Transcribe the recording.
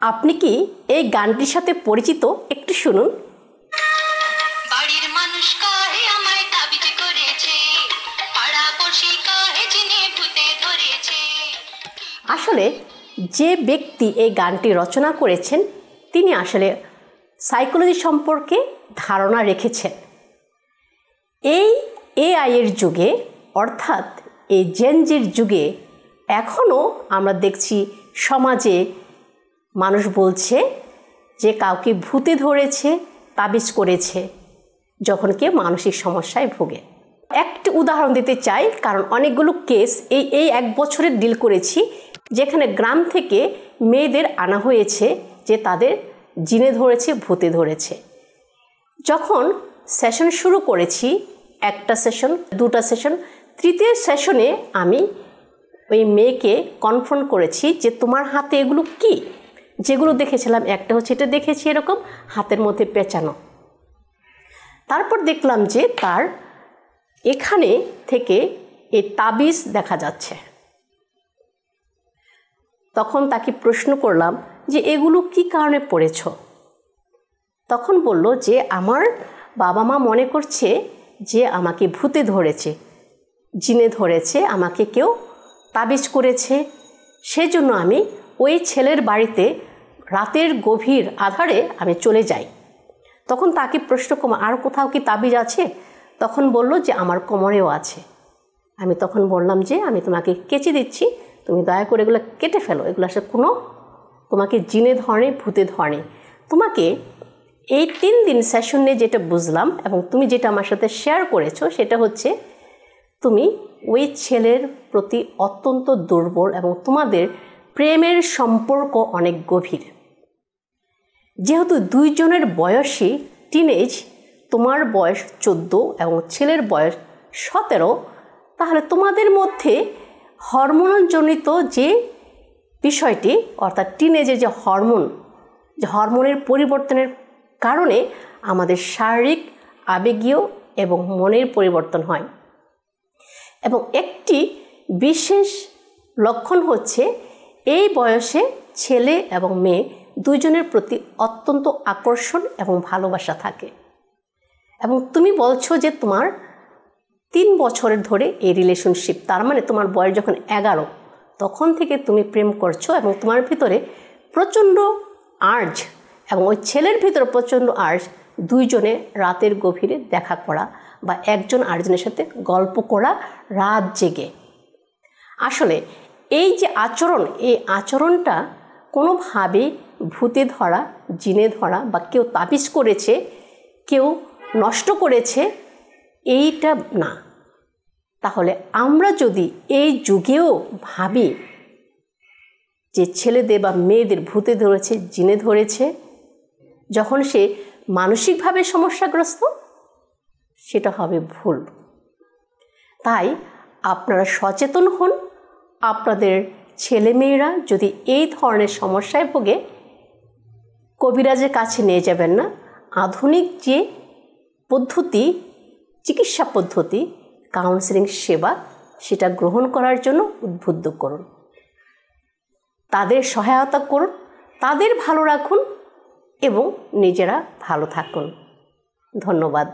আপনি কি এই গানটির সাথে পরিচিত? একটু শুনুন। বাড়ির মানুষ কহে আমায় তাবিজ করেছে, পাড়া পড়শি কহে জিনে ভূতে ধরেছে। আসলে যে ব্যক্তি এই গানটি রচনা করেছেন তিনি আসলে সাইকোলজি সম্পর্কে ধারণা রেখেছেন। এই এআই এর যুগে, অর্থাৎ এই জেনজির যুগে এখনও আমরা দেখছি সমাজে মানুষ বলছে যে কাউকে ভূতে ধরেছে, তাবিজ করেছে যখন কেউ মানসিক সমস্যায় ভোগে। একটি উদাহরণ দিতে চাই, কারণ অনেকগুলো কেস এই এক বছরের ডিল করেছি, যেখানে গ্রাম থেকে মেয়েদের আনা হয়েছে যে তাদের জিনে ধরেছে, ভূতে ধরেছে। যখন সেশন শুরু করেছি, একটা সেশন, দুটা সেশন, তৃতীয় সেশনে আমি ওই মেয়েকে কনফ্রন্ট করেছি যে তোমার হাতে এগুলো কি? যেগুলো দেখেছিলাম একটা হচ্ছে এটা দেখেছি এরকম হাতের মধ্যে পেঁচানো। তারপর দেখলাম যে তার এখানে থেকে এই তাবিজ দেখা যাচ্ছে। তখন তাকে প্রশ্ন করলাম যে এগুলো কি কারণে পড়েছ? তখন বলল যে আমার বাবা মা মনে করছে যে আমাকে ভূতে ধরেছে, জিনে ধরেছে, আমাকে কেউ তাবিজ করেছে, সেজন্য আমি ওই ছেলের বাড়িতে রাতের গভীর আধারে আমি চলে যাই। তখন তাকে প্রশ্ন করলাম আর কোথাও কি তাবিজ আছে? তখন বলল যে আমার কোমরেও আছে। আমি তখন বললাম যে আমি তোমাকে কেচে দিচ্ছি, তুমি দয়া করে এগুলো কেটে ফেলো, এগুলো আসলে কোনো তোমাকে জিনে ধরে, ভূতে ধরে। তোমাকে এই 3 দিন সেশনে যেটা বুঝলাম এবং তুমি যেটা আমার সাথে শেয়ার করেছো সেটা হচ্ছে তুমি ওই ছেলের প্রতি অত্যন্ত দুর্বল এবং তোমাদের প্রেমের সম্পর্ক অনেক গভীর। যেহেতু দুইজনের বয়সই টিনেজ, তোমার বয়স 14 এবং ছেলের বয়স 17, তাহলে তোমাদের মধ্যে হরমোনজনিত যে বিষয়টি, অর্থাৎ টিনেজের যে হরমোনের পরিবর্তনের কারণে আমাদের শারীরিক, আবেগীয় এবং মনের পরিবর্তন হয়। এবং একটি বিশেষ লক্ষণ হচ্ছে এই বয়সে ছেলে এবং মেয়ে দুইজনের প্রতি অত্যন্ত আকর্ষণ এবং ভালোবাসা থাকে। এবং তুমি বলছো যে তোমার 3 বছরের ধরে এই রিলেশনশিপ, তার মানে তোমার বয়স যখন 11 তখন থেকে তুমি প্রেম করছো এবং তোমার ভিতরে প্রচণ্ড আর্জ এবং ওই ছেলের ভিতরে প্রচণ্ড আর্জ দুইজনে রাতের গভীরে দেখা করা বা একজন আরেকজনের সাথে গল্প করা রাত জেগে। আসলে এই যে আচরণ, এই আচরণটা কোনোভাবেই ভূতে ধরা, জিনে ধরা বা কেউ তাবিজ করেছে, কেউ নষ্ট করেছে এইটা না। তাহলে আমরা যদি এই যুগেও ভাবি যে ছেলেদের বা মেয়েদের ভূতে ধরেছে, জিনে ধরেছে, যখন সে মানসিকভাবে সমস্যাগ্রস্ত, সেটা হবে ভুল। তাই আপনারা সচেতন হন। আপনাদের ছেলেমেয়েরা যদি এই ধরনের সমস্যায় ভোগে, কবিরাজের কাছে নিয়ে যাবেন না। আধুনিক যে পদ্ধতি, চিকিৎসা পদ্ধতি, কাউন্সেলিং সেবা, সেটা গ্রহণ করার জন্য উদ্বুদ্ধ করুন। তাদের সহায়তা করুন, তাদের ভালো রাখুন এবং নিজেরা ভালো থাকুন। ধন্যবাদ।